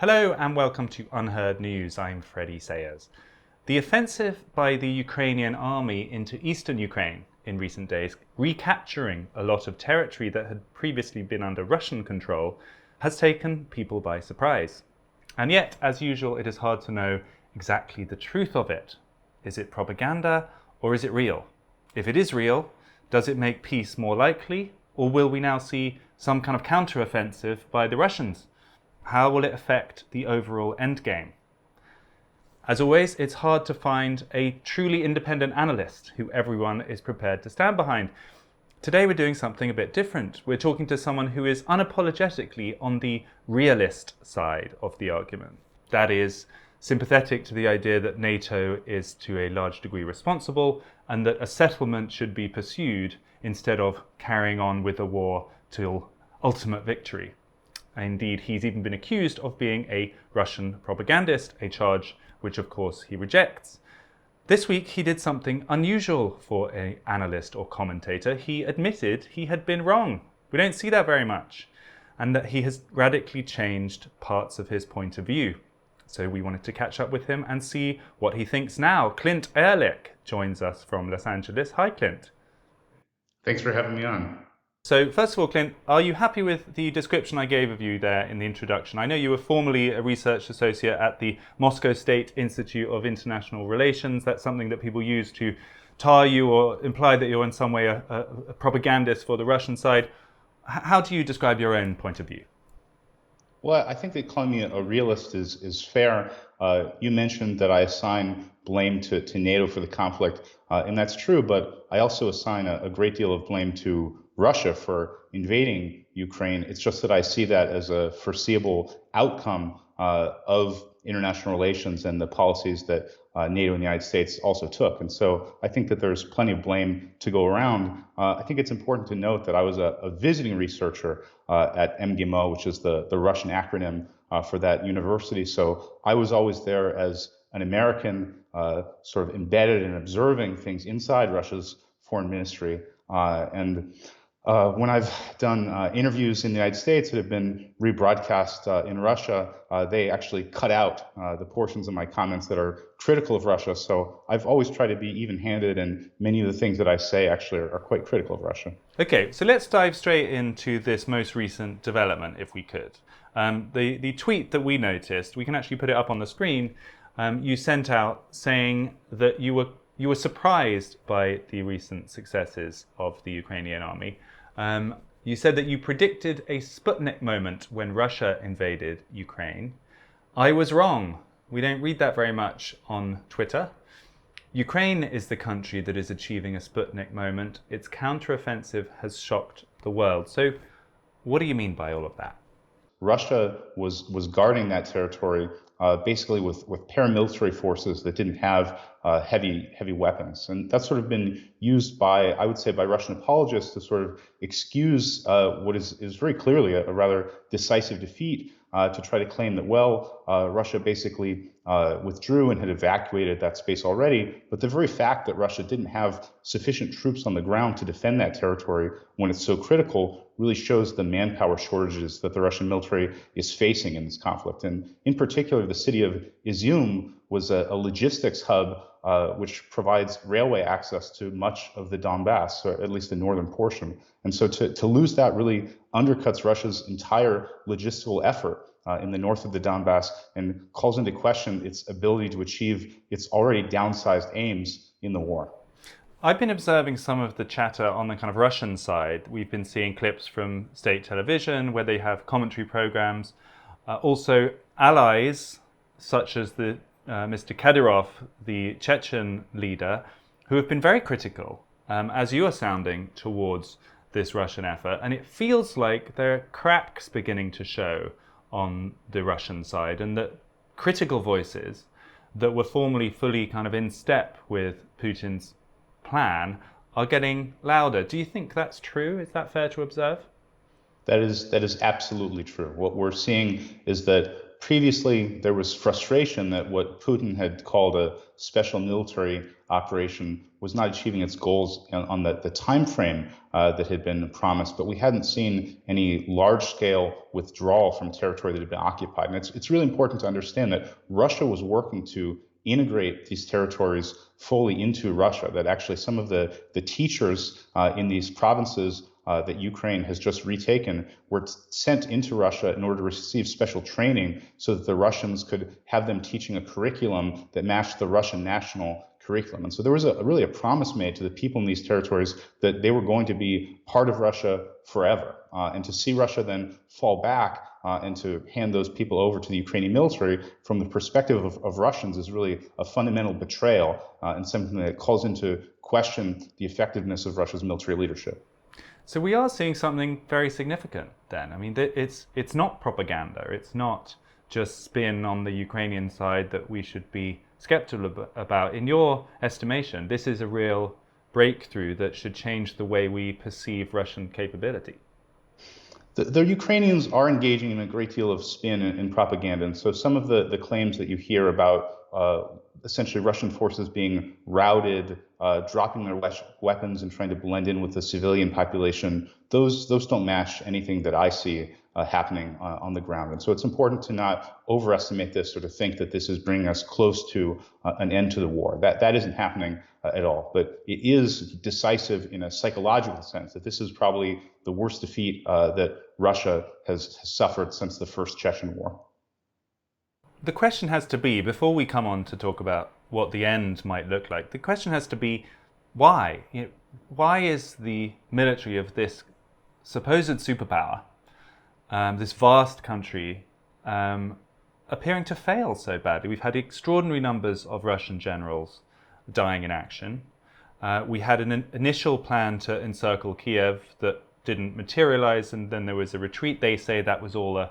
Hello and welcome to UnHerd News. I'm Freddie Sayers. The offensive by the Ukrainian army into eastern Ukraine in recent days, recapturing a lot of territory that had previously been under Russian control, has taken people by surprise. And yet, as usual, it is hard to know exactly the truth of it. Is it propaganda or is it real? If it is real, does it make peace more likely, or will we now see some kind of counteroffensive by the Russians? How will it affect the overall endgame? As always, it's hard to find a truly independent analyst who everyone is prepared to stand behind. Today we're doing something a bit different. We're talking to someone who is unapologetically on the realist side of the argument. That is, sympathetic to the idea that NATO is to a large degree responsible and that a settlement should be pursued instead of carrying on with a war till ultimate victory. Indeed, he's even been accused of being a Russian propagandist, a charge which of course he rejects. This week he did something unusual for an analyst or commentator. He admitted he had been wrong. We don't see that very much. And that he has radically changed parts of his point of view. So we wanted to catch up with him and see what he thinks now. Clint Ehrlich joins us from Los Angeles. Hi, Clint. Thanks for having me on. So first of all, Clint, are you happy with the description I gave of you there in the introduction? I know you were formerly a research associate at the Moscow State Institute of International Relations. That's something that people use to tar you or imply that you're in some way a propagandist for the Russian side. How do you describe your own point of view? Well, I think that calling me a realist is fair. You mentioned that I assign blame to NATO for the conflict, and that's true, but I also assign a great deal of blame to Russia for invading Ukraine. It's just that I see that as a foreseeable outcome of international relations and the policies that NATO and the United States also took. And so I think that there's plenty of blame to go around. I think it's important to note that I was a visiting researcher at MGIMO, which is the Russian acronym for that university. So I was always there as an American, sort of embedded and observing things inside Russia's foreign ministry. When I've done interviews in the United States that have been rebroadcast in Russia, they actually cut out the portions of my comments that are critical of Russia. So I've always tried to be even-handed, and many of the things that I say actually are quite critical of Russia. Okay, so let's dive straight into this most recent development, if we could. The tweet that we noticed, we can actually put it up on the screen, you sent out saying that you were surprised by the recent successes of the Ukrainian army. You said that you predicted a Sputnik moment when Russia invaded Ukraine. I was wrong. We don't read that very much on Twitter. Ukraine is the country that is achieving a Sputnik moment. Its counteroffensive has shocked the world. So what do you mean by all of that? Russia was guarding that territory basically with paramilitary forces that didn't have heavy weapons, and that's sort of been used by, I would say, by Russian apologists to sort of excuse what is very clearly a rather decisive defeat, to try to claim that, well, Russia basically withdrew and had evacuated that space already. But the very fact that Russia didn't have sufficient troops on the ground to defend that territory when it's so critical really shows the manpower shortages that the Russian military is facing in this conflict. And in particular, the city of Izium was a logistics hub which provides railway access to much of the Donbass, or at least the northern portion. And so to lose that really undercuts Russia's entire logistical effort in the north of the Donbass and calls into question its ability to achieve its already downsized aims in the war. I've been observing some of the chatter on the kind of Russian side. We've been seeing clips from state television where they have commentary programs. Also, allies such as the Mr. Kadyrov, the Chechen leader, who have been very critical, as you are sounding, towards this Russian effort. And it feels like there are cracks beginning to show on the Russian side, and that critical voices that were formerly fully kind of in step with Putin's plan are getting louder. Do you think that's true? Is that fair to observe? That is absolutely true. What we're seeing is that previously, there was frustration that what Putin had called a special military operation was not achieving its goals on the time frame that had been promised, but we hadn't seen any large-scale withdrawal from territory that had been occupied. And it's really important to understand that Russia was working to integrate these territories fully into Russia, that actually some of the teachers in these provinces that Ukraine has just retaken were sent into Russia in order to receive special training so that the Russians could have them teaching a curriculum that matched the Russian national curriculum. And so there was really a promise made to the people in these territories that they were going to be part of Russia forever. And to see Russia then fall back and to hand those people over to the Ukrainian military from the perspective of Russians is really a fundamental betrayal and something that calls into question the effectiveness of Russia's military leadership. So we are seeing something very significant then. I mean, it's not propaganda. It's not just spin on the Ukrainian side that we should be skeptical about. In your estimation, this is a real breakthrough that should change the way we perceive Russian capability. The Ukrainians are engaging in a great deal of spin and propaganda. And so some of the claims that you hear about essentially Russian forces being routed, dropping their weapons and trying to blend in with the civilian population, those don't match anything that I see happening on the ground. And so it's important to not overestimate this or to think that this is bringing us close to an end to the war. That isn't happening at all. But it is decisive in a psychological sense that this is probably the worst defeat that Russia has suffered since the first Chechen war. The question has to be, before we come on to talk about what the end might look like, the question has to be why? Why is the military of this supposed superpower, this vast country, appearing to fail so badly? We've had extraordinary numbers of Russian generals dying in action. We had an initial plan to encircle Kiev that didn't materialize, and then there was a retreat. They say that was all a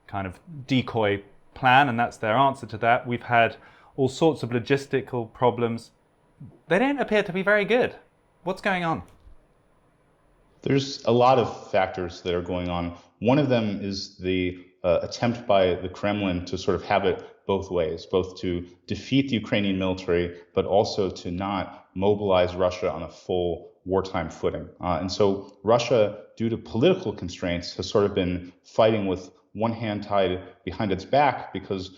kind of decoy plan, and that's their answer to that. We've had all sorts of logistical problems. They don't appear to be very good. What's going on? There's a lot of factors that are going on. One of them is the attempt by the Kremlin to sort of have it both ways, both to defeat the Ukrainian military, but also to not mobilize Russia on a full wartime footing. And so Russia, due to political constraints, has sort of been fighting with one hand tied behind its back because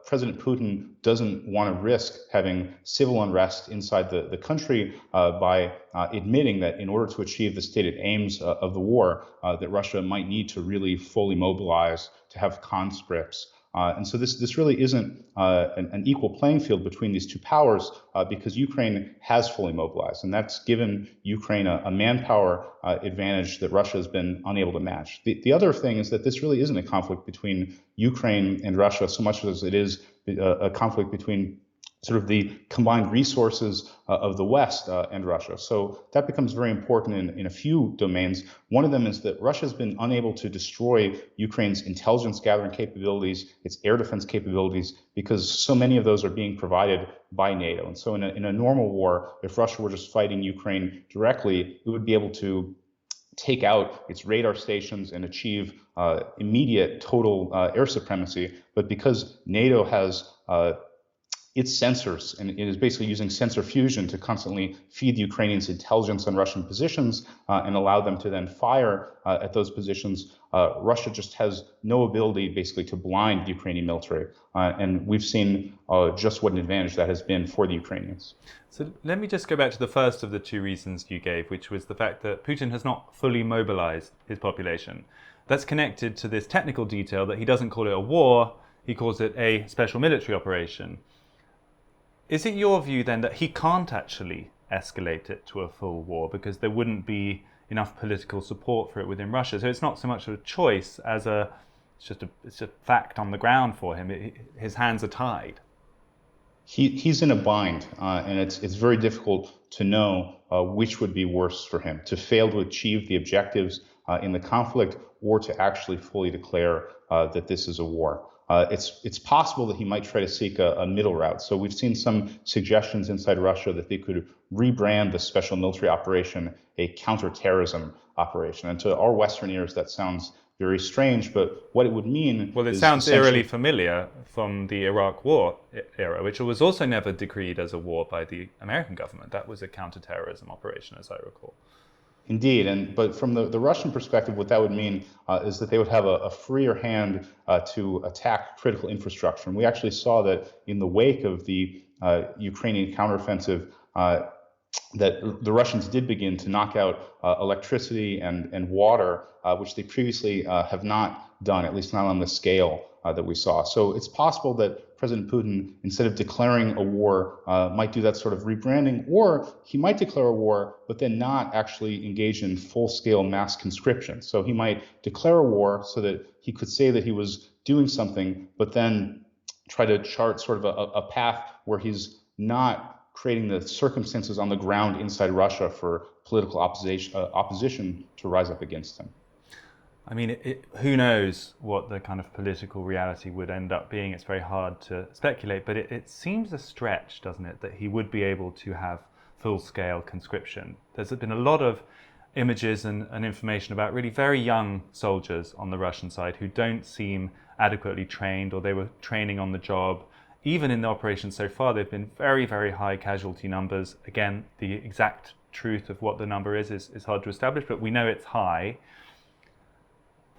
President Putin doesn't want to risk having civil unrest inside the country by admitting that in order to achieve the stated aims of the war, that Russia might need to really fully mobilize, to have conscripts. And so this really isn't an equal playing field between these two powers because Ukraine has fully mobilized, and that's given Ukraine a manpower advantage that Russia has been unable to match. The other thing is that this really isn't a conflict between Ukraine and Russia so much as it is a conflict between sort of the combined resources of the West and Russia. So that becomes very important in a few domains. One of them is that Russia has been unable to destroy Ukraine's intelligence gathering capabilities, its air defense capabilities, because so many of those are being provided by NATO. And so in a normal war, if Russia were just fighting Ukraine directly, it would be able to take out its radar stations and achieve immediate total air supremacy. But because NATO has its sensors, and it is basically using sensor fusion to constantly feed the Ukrainians intelligence on Russian positions and allow them to then fire at those positions. Russia just has no ability basically to blind the Ukrainian military. And we've seen just what an advantage that has been for the Ukrainians. So let me just go back to the first of the two reasons you gave, which was the fact that Putin has not fully mobilized his population. That's connected to this technical detail that he doesn't call it a war, he calls it a special military operation. Is it your view then that he can't actually escalate it to a full war because there wouldn't be enough political support for it within Russia? So it's not so much of a choice as it's a fact on the ground for him. His hands are tied. He's in a bind, and it's very difficult to know which would be worse for him, to fail to achieve the objectives in the conflict or to actually fully declare that this is a war. It's possible that he might try to seek a middle route. So we've seen some suggestions inside Russia that they could rebrand the special military operation a counterterrorism operation. And to our Western ears, that sounds very strange, but what it would mean Well, it is sounds eerily essentially. familiar from the Iraq War era, which was also never decreed as a war by the American government. That was a counterterrorism operation, as I recall. Indeed, but from the Russian perspective, what that would mean is that they would have a freer hand to attack critical infrastructure. And we actually saw that in the wake of the Ukrainian counteroffensive, that the Russians did begin to knock out electricity and water, which they previously have not done, at least not on the scale that we saw. So it's possible that President Putin, instead of declaring a war, might do that sort of rebranding, or he might declare a war, but then not actually engage in full-scale mass conscription. So he might declare a war so that he could say that he was doing something, but then try to chart sort of a path where he's not creating the circumstances on the ground inside Russia for political opposition to rise up against him. I mean, who knows what the kind of political reality would end up being? It's very hard to speculate, but it seems a stretch, doesn't it, that he would be able to have full-scale conscription. There's been a lot of images and information about really very young soldiers on the Russian side who don't seem adequately trained, or they were training on the job. Even in the operation so far, there have been very, very high casualty numbers. Again, the exact truth of what the number is hard to establish, but we know it's high.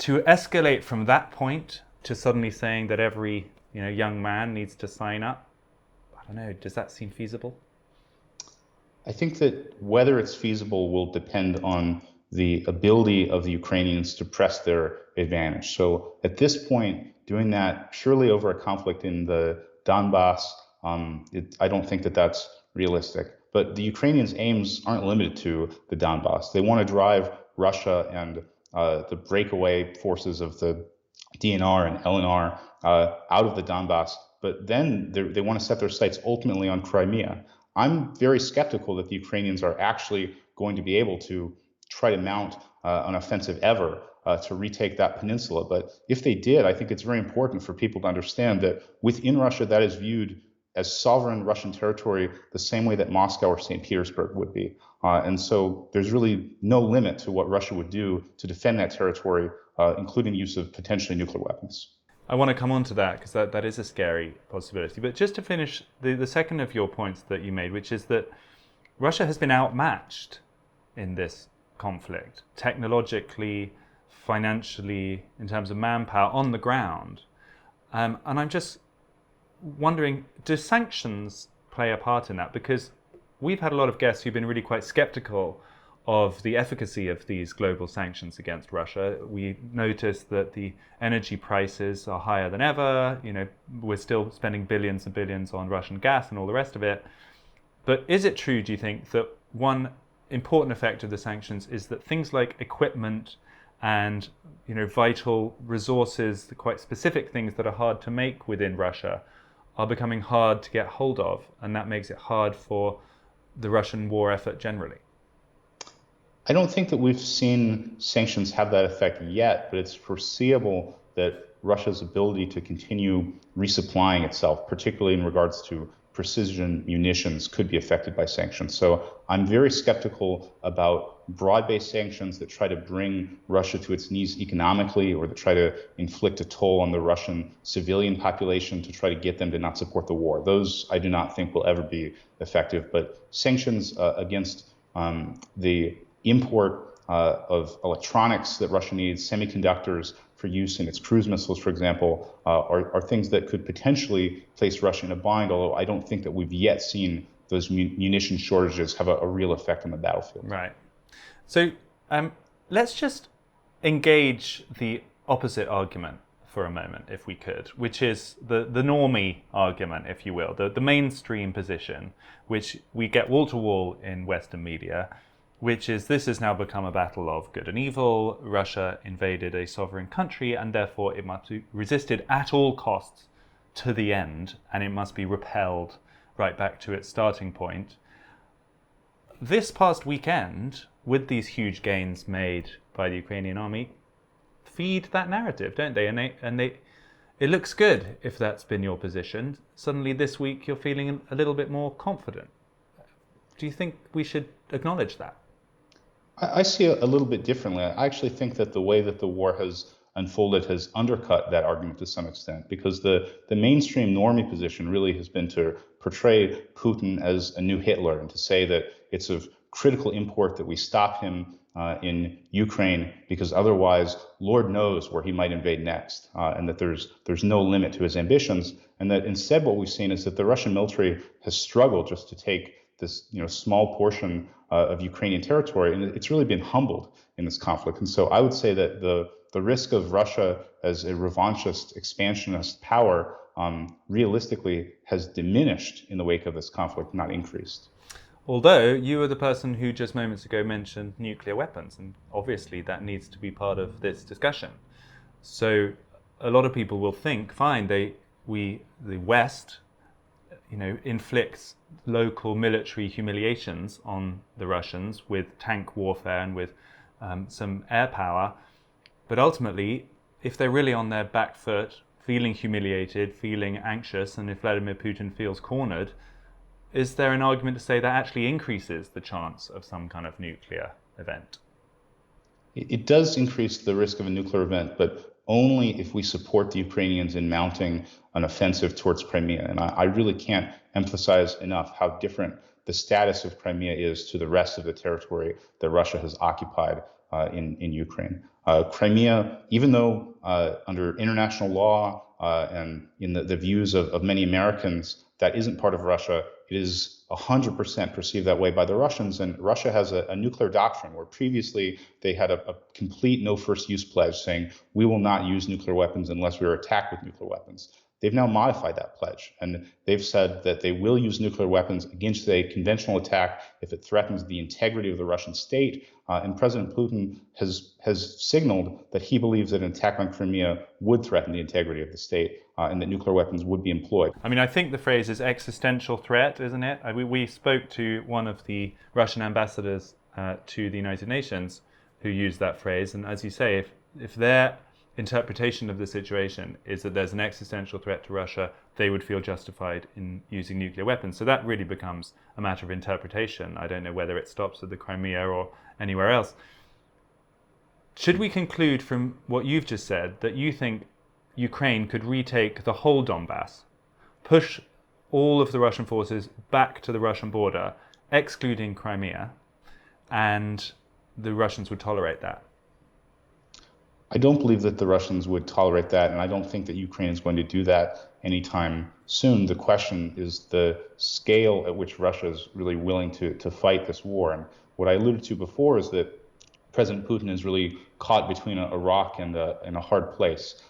To escalate from that point to suddenly saying that every young man needs to sign up, I don't know, does that seem feasible? I think that whether it's feasible will depend on the ability of the Ukrainians to press their advantage. So at this point, doing that purely over a conflict in the Donbass, I don't think that that's realistic. But the Ukrainians' aims aren't limited to the Donbass. They want to drive Russia and the breakaway forces of the DNR and LNR out of the Donbass. But then they want to set their sights ultimately on Crimea. I'm very skeptical that the Ukrainians are actually going to be able to try to mount an offensive ever to retake that peninsula. But if they did, I think it's very important for people to understand that within Russia, that is viewed as sovereign Russian territory the same way that Moscow or St. Petersburg would be. And so there's really no limit to what Russia would do to defend that territory, including use of potentially nuclear weapons. I want to come on to that because that is a scary possibility. But just to finish, the second of your points that you made, which is that Russia has been outmatched in this conflict, technologically, financially, in terms of manpower on the ground. And I'm just wondering, do sanctions play a part in that? Because we've had a lot of guests who've been really quite skeptical of the efficacy of these global sanctions against Russia. We noticed that the energy prices are higher than ever. We're still spending billions and billions on Russian gas and all the rest of it. But is it true, do you think, that one important effect of the sanctions is that things like equipment and vital resources, the quite specific things that are hard to make within Russia, are becoming hard to get hold of, and that makes it hard for the Russian war effort generally? I don't think that we've seen sanctions have that effect yet, but it's foreseeable that Russia's ability to continue resupplying itself, particularly in regards to precision munitions, could be affected by sanctions. So I'm very skeptical about broad-based sanctions that try to bring Russia to its knees economically, or that try to inflict a toll on the Russian civilian population to try to get them to not support the war. Those I do not think will ever be effective. But sanctions against the import of electronics that Russia needs, semiconductors for use in its cruise missiles, for example, are things that could potentially place Russia in a bind, although I don't think that we've yet seen those munition shortages have a real effect on the battlefield. Right. So let's just engage the opposite argument for a moment, if we could, which is the normie argument, if you will, the mainstream position, which we get wall to wall in Western media, which is this has now become a battle of good and evil. Russia invaded a sovereign country, and therefore it must be resisted at all costs to the end, and it must be repelled right back to its starting point. This past weekend, with these huge gains made by the Ukrainian army, feed that narrative, don't they? And it looks good if that's been your position. Suddenly this week you're feeling a little bit more confident. Do you think we should acknowledge that? I see it a little bit differently. I actually think that the way that the war has unfolded has undercut that argument to some extent, because the mainstream normie position really has been to portray Putin as a new Hitler and to say that it's of critical import that we stop him in Ukraine, because otherwise, Lord knows where he might invade next, and that there's no limit to his ambitions, and that instead what we've seen is that the Russian military has struggled just to take this small portion of Ukrainian territory, and it's really been humbled in this conflict. And so I would say that the risk of Russia as a revanchist, expansionist power realistically has diminished in the wake of this conflict, not increased. Although you were the person who just moments ago mentioned nuclear weapons, and obviously that needs to be part of this discussion. So a lot of people will think, fine, the West, inflicts local military humiliations on the Russians with tank warfare and with some air power, but ultimately, if they're really on their back foot, feeling humiliated, feeling anxious, and if Vladimir Putin feels cornered, is there an argument to say that actually increases the chance of some kind of nuclear event? It does increase the risk of a nuclear event, but only if we support the Ukrainians in mounting an offensive towards Crimea. And I really can't emphasize enough how different the status of Crimea is to the rest of the territory that Russia has occupied in Ukraine. Crimea, even though under international law and in the views of many Americans, that isn't part of Russia, it is 100% perceived that way by the Russians. And Russia has a nuclear doctrine where previously they had a complete no first use pledge saying, we will not use nuclear weapons unless we are attacked with nuclear weapons. They've now modified that pledge, and they've said that they will use nuclear weapons against a conventional attack if it threatens the integrity of the Russian state. And President Putin has signaled that he believes that an attack on Crimea would threaten the integrity of the state and that nuclear weapons would be employed. I mean, I think the phrase is existential threat, isn't it? We spoke to one of the Russian ambassadors to the United Nations who used that phrase, and as you say, if their interpretation of the situation is that there's an existential threat to Russia, they would feel justified in using nuclear weapons. So that really becomes a matter of interpretation. I don't know whether it stops at the Crimea or anywhere else. Should we conclude from what you've just said that you think Ukraine could retake the whole Donbass, push all of the Russian forces back to the Russian border, excluding Crimea, and the Russians would tolerate that? I don't believe that the Russians would tolerate that, and I don't think that Ukraine is going to do that anytime soon. The question is the scale at which Russia is really willing to fight this war. And what I alluded to before is that President Putin is really caught between a rock and a hard place.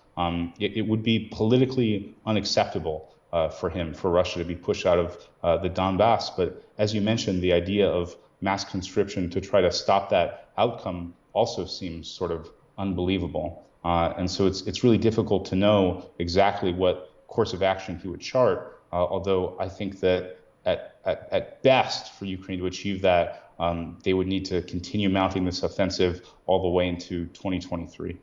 It would be politically unacceptable for Russia to be pushed out of the Donbass. But as you mentioned, the idea of mass conscription to try to stop that outcome also seems sort of unbelievable. And so it's really difficult to know exactly what course of action he would chart, although I think that at best for Ukraine to achieve that, they would need to continue mounting this offensive all the way into 2023.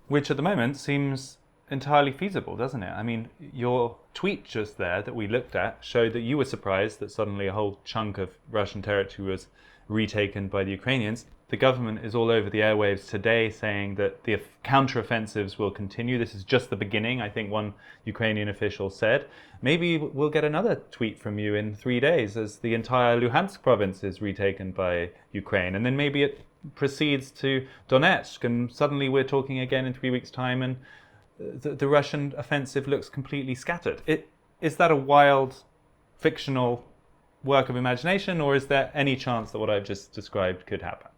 Which at the moment seems entirely feasible, doesn't it? I mean, your tweet just there that we looked at showed that you were surprised that suddenly a whole chunk of Russian territory was retaken by the Ukrainians. The government is all over the airwaves today saying that the counteroffensives will continue. This is just the beginning, I think one Ukrainian official said. Maybe we'll get another tweet from you in 3 days as the entire Luhansk province is retaken by Ukraine. And then maybe it proceeds to Donetsk, and suddenly we're talking again in 3 weeks' time, and the Russian offensive looks completely scattered. Is that a wild, fictional work of imagination, or is there any chance that what I've just described could happen?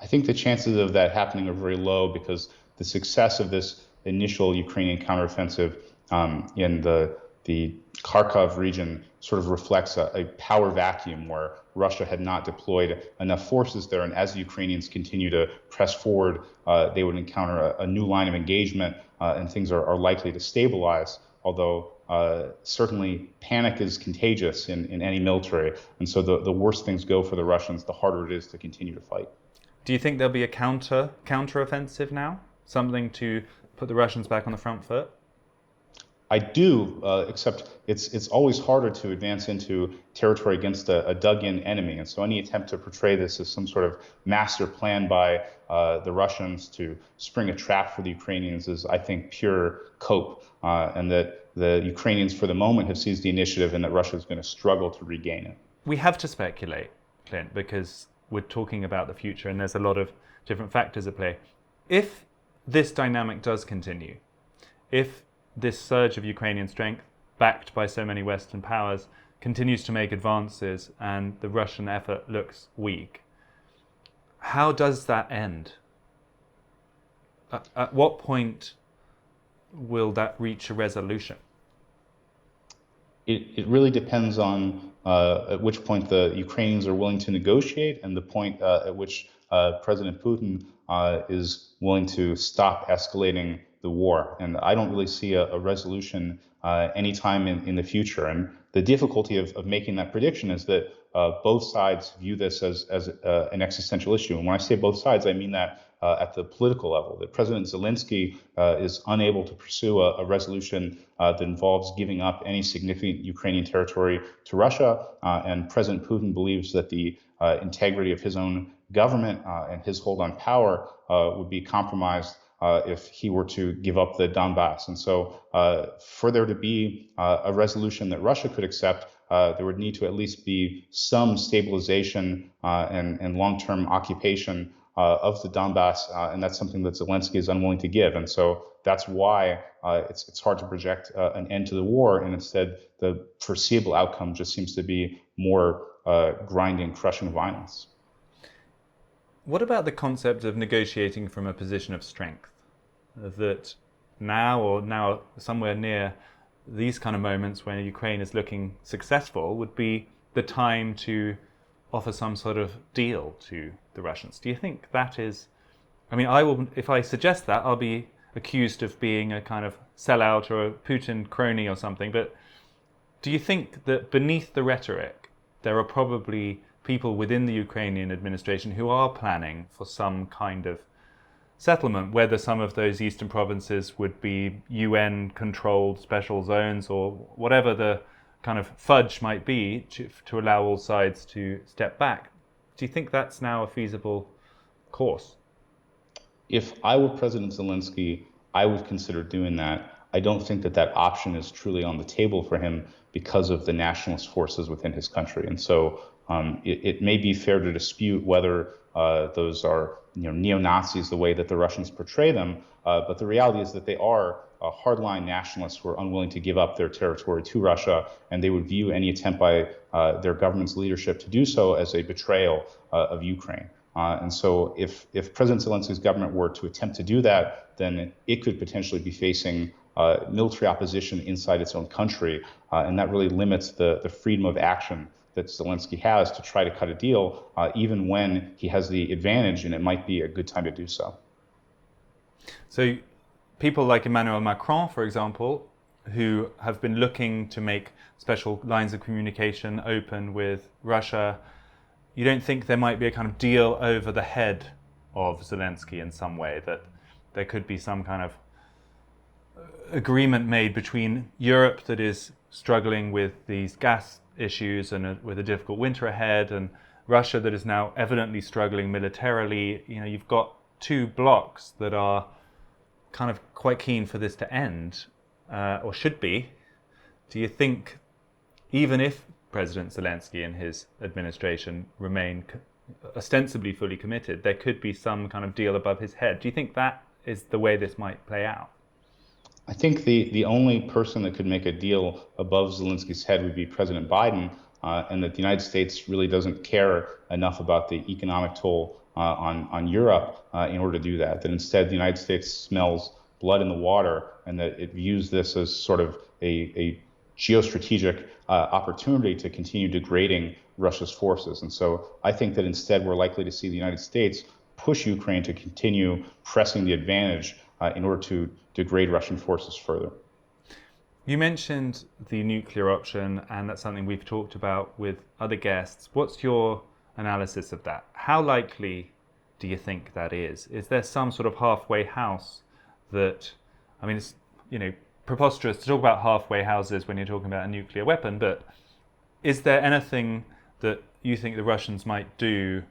I think the chances of that happening are very low, because the success of this initial Ukrainian counteroffensive in the Kharkov region sort of reflects a power vacuum where Russia had not deployed enough forces there. And as the Ukrainians continue to press forward, they would encounter a new line of engagement, and things are likely to stabilize, although certainly panic is contagious in any military. And so the worse things go for the Russians, the harder it is to continue to fight. Do you think there'll be a counteroffensive now? Something to put the Russians back on the front foot? I do, except it's always harder to advance into territory against a dug-in enemy. And so any attempt to portray this as some sort of master plan by the Russians to spring a trap for the Ukrainians is, I think, pure cope, and that the Ukrainians, for the moment, have seized the initiative and that Russia is going to struggle to regain it. We have to speculate, Clint, because we're talking about the future and there's a lot of different factors at play. If this dynamic does continue, if this surge of Ukrainian strength, backed by so many Western powers, continues to make advances and the Russian effort looks weak, how does that end? At what point will that reach a resolution? It really depends on at which point the Ukrainians are willing to negotiate and the point at which President Putin is willing to stop escalating the war. And I don't really see a resolution anytime in the future. And the difficulty of making that prediction is that both sides view this as an existential issue. And when I say both sides, I mean that at the political level, that President Zelensky is unable to pursue a resolution that involves giving up any significant Ukrainian territory to Russia. And President Putin believes that the integrity of his own government and his hold on power would be compromised if he were to give up the Donbass. And so for there to be a resolution that Russia could accept, there would need to at least be some stabilization and long-term occupation of the Donbass, and that's something that Zelensky is unwilling to give. And so that's why it's hard to project an end to the war, and instead the foreseeable outcome just seems to be more grinding, crushing violence. What about the concept of negotiating from a position of strength? That now somewhere near these kind of moments when Ukraine is looking successful would be the time to offer some sort of deal to the Russians. Do you think that is, I mean, if I suggest that, I'll be accused of being a kind of sellout or a Putin crony or something, but do you think that beneath the rhetoric, there are probably people within the Ukrainian administration who are planning for some kind of settlement, whether some of those eastern provinces would be UN-controlled special zones or whatever the kind of fudge might be to allow all sides to step back? Do you think that's now a feasible course? If I were President Zelensky, I would consider doing that. I don't think that that option is truly on the table for him because of the nationalist forces within his country. And so it may be fair to dispute whether those are neo-Nazis the way that the Russians portray them, but the reality is that they are hardline nationalists who are unwilling to give up their territory to Russia, and they would view any attempt by their government's leadership to do so as a betrayal of Ukraine. And so if President Zelensky's government were to attempt to do that, then it could potentially be facing military opposition inside its own country, and that really limits the freedom of action that Zelensky has to try to cut a deal, even when he has the advantage, and it might be a good time to do so. So people like Emmanuel Macron, for example, who have been looking to make special lines of communication open with Russia, you don't think there might be a kind of deal over the head of Zelensky in some way, that there could be some kind of agreement made between Europe that is struggling with these gas issues and with a difficult winter ahead, and Russia that is now evidently struggling militarily? You've got two blocs that are kind of quite keen for this to end, or should be. Do you think, even if President Zelensky and his administration remain ostensibly fully committed, there could be some kind of deal above his head? Do you think that is the way this might play out? I think the only person that could make a deal above Zelensky's head would be President Biden, and that the United States really doesn't care enough about the economic toll on Europe in order to do that. That instead the United States smells blood in the water, and that it views this as sort of a geostrategic opportunity to continue degrading Russia's forces. And so I think that instead we're likely to see the United States push Ukraine to continue pressing the advantage in order to degrade Russian forces further. You mentioned the nuclear option, and that's something we've talked about with other guests. What's your analysis of that? How likely do you think that is? Is there some sort of halfway house that, I mean, it's, preposterous to talk about halfway houses when you're talking about a nuclear weapon, but is there anything that you think the Russians might do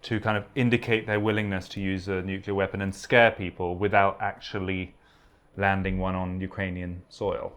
to kind of indicate their willingness to use a nuclear weapon and scare people without actually landing one on Ukrainian soil?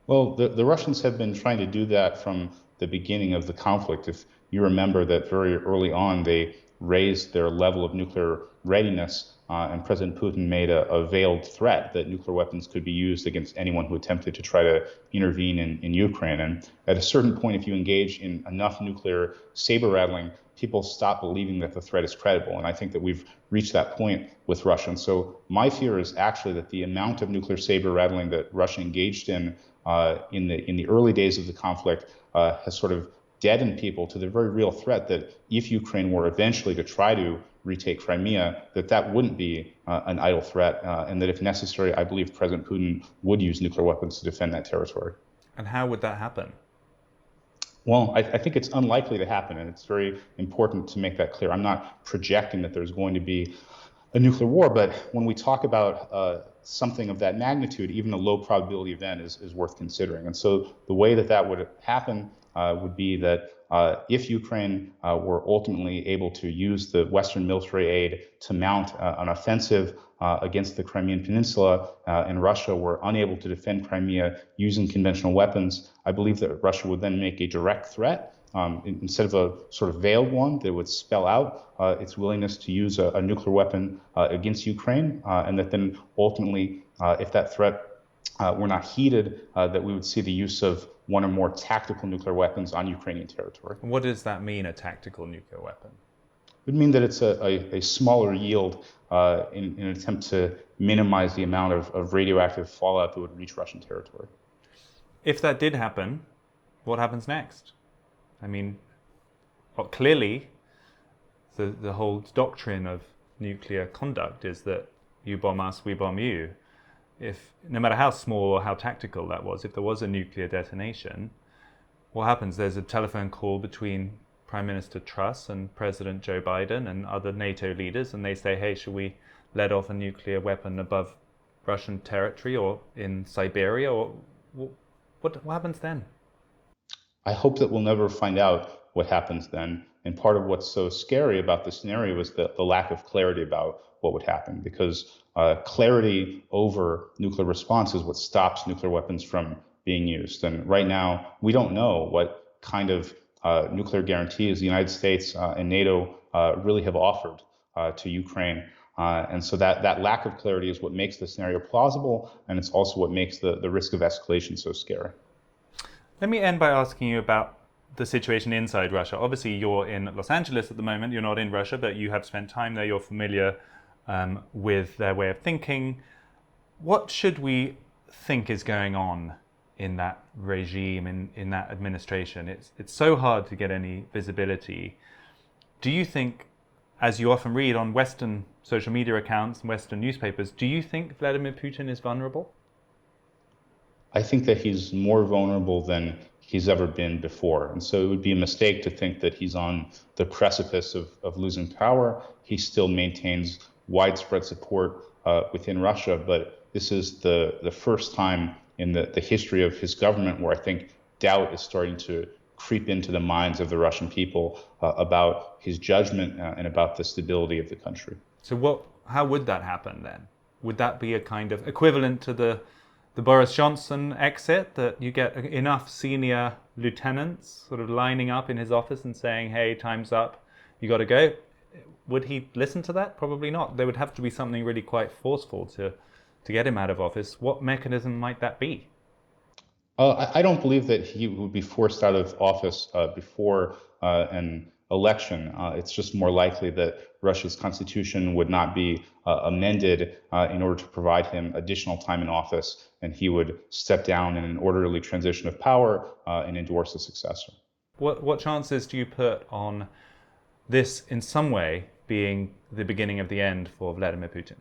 Well, the Russians have been trying to do that from the beginning of the conflict. If you remember that very early on, they raised their level of nuclear readiness, and President Putin made a veiled threat that nuclear weapons could be used against anyone who attempted to try to intervene in Ukraine. And at a certain point, if you engage in enough nuclear saber rattling, people stop believing that the threat is credible. And I think that we've reached that point with Russia. And so my fear is actually that the amount of nuclear saber rattling that Russia engaged in the early days of the conflict has sort of deadened people to the very real threat that if Ukraine were eventually to try to retake Crimea, that wouldn't be an idle threat, and that if necessary, I believe President Putin would use nuclear weapons to defend that territory. And how would that happen? Well, I think it's unlikely to happen, and it's very important to make that clear. I'm not projecting that there's going to be a nuclear war, but when we talk about something of that magnitude, even a low probability event is worth considering. And so the way that would happen would be that if Ukraine were ultimately able to use the Western military aid to mount an offensive against the Crimean Peninsula, and Russia were unable to defend Crimea using conventional weapons, I believe that Russia would then make a direct threat. Instead of a sort of veiled one that would spell out its willingness to use a nuclear weapon against Ukraine, and that then ultimately, if that threat were not heeded, that we would see the use of one or more tactical nuclear weapons on Ukrainian territory. What does that mean, a tactical nuclear weapon? It would mean that it's a smaller yield in an attempt to minimize the amount of radioactive fallout that would reach Russian territory. If that did happen, what happens next? I mean, clearly, the whole doctrine of nuclear conduct is that you bomb us, we bomb you. If no matter how small or how tactical that was, if there was a nuclear detonation, what happens? There's a telephone call between Prime Minister Truss and President Joe Biden and other NATO leaders, and they say, hey, should we let off a nuclear weapon above Russian territory or in Siberia? Or what happens then? I hope that we'll never find out what happens then. And part of what's so scary about this scenario is the lack of clarity about what would happen, because clarity over nuclear response is what stops nuclear weapons from being used. And right now, we don't know what kind of nuclear guarantees the United States and NATO really have offered to Ukraine. And so that lack of clarity is what makes the scenario plausible, and it's also what makes the risk of escalation so scary. Let me end by asking you about the situation inside Russia. Obviously, you're in Los Angeles at the moment. You're not in Russia, but you have spent time there. You're familiar with their way of thinking. What should we think is going on in that regime, in that administration? It's so hard to get any visibility. Do you think, as you often read on Western social media accounts and Western newspapers, do you think Vladimir Putin is vulnerable? I think that he's more vulnerable than he's ever been before. And so it would be a mistake to think that he's on the precipice of losing power. He still maintains widespread support within Russia, but this is the first time in the history of his government where I think doubt is starting to creep into the minds of the Russian people about his judgment and about the stability of the country. So how would that happen then? Would that be a kind of equivalent to the Boris Johnson exit, that you get enough senior lieutenants sort of lining up in his office and saying, hey, time's up, you got to go? Would he listen to that? Probably not. There would have to be something really quite forceful to get him out of office. What mechanism might that be? I don't believe that he would be forced out of office before an election. It's just more likely that Russia's constitution would not be amended in order to provide him additional time in office, and he would step down in an orderly transition of power and endorse a successor. What chances do you put on this in some way being the beginning of the end for Vladimir Putin?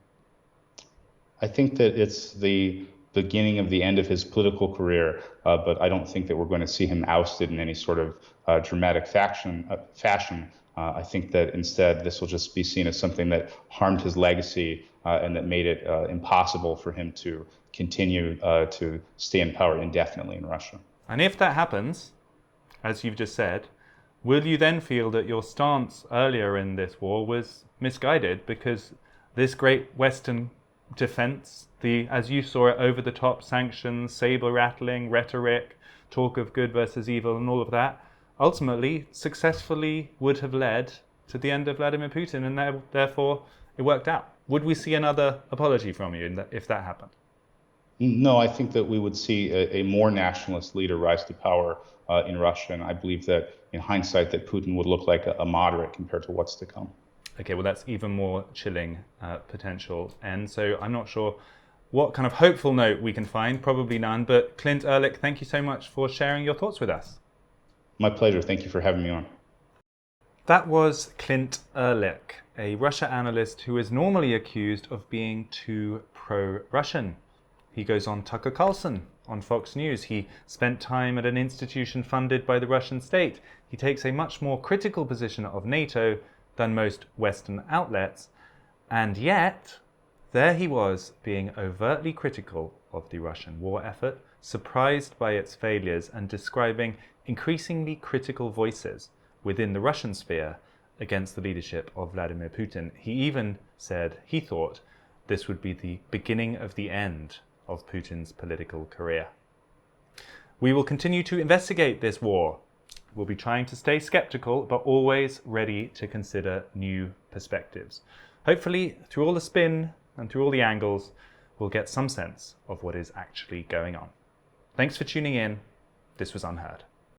I think that it's the beginning of the end of his political career, but I don't think that we're going to see him ousted in any sort of dramatic fashion. I think that instead this will just be seen as something that harmed his legacy and that made it impossible for him to continue to stay in power indefinitely in Russia. And if that happens, as you've just said, will you then feel that your stance earlier in this war was misguided because this great Western defense, as you saw it, over-the-top sanctions, saber-rattling rhetoric, talk of good versus evil and all of that, ultimately successfully would have led to the end of Vladimir Putin, and therefore it worked out? Would we see another apology from you if that happened? No, I think that we would see a more nationalist leader rise to power in Russia, and I believe that in hindsight that Putin would look like a moderate compared to what's to come. Okay, well that's even more chilling potential. And so I'm not sure what kind of hopeful note we can find, probably none, but Clint Ehrlich, thank you so much for sharing your thoughts with us. My pleasure. Thank you for having me on. That was Clint Ehrlich, a Russia analyst who is normally accused of being too pro-Russian. He goes on Tucker Carlson on Fox News. He spent time at an institution funded by the Russian state. He takes a much more critical position of NATO than most Western outlets. And yet, there he was being overtly critical of the Russian war effort, surprised by its failures, and describing increasingly critical voices within the Russian sphere against the leadership of Vladimir Putin. He even said he thought this would be the beginning of the end of Putin's political career. We will continue to investigate this war. We'll be trying to stay skeptical, but always ready to consider new perspectives. Hopefully, through all the spin and through all the angles, we'll get some sense of what is actually going on. Thanks for tuning in. This was UnHerd.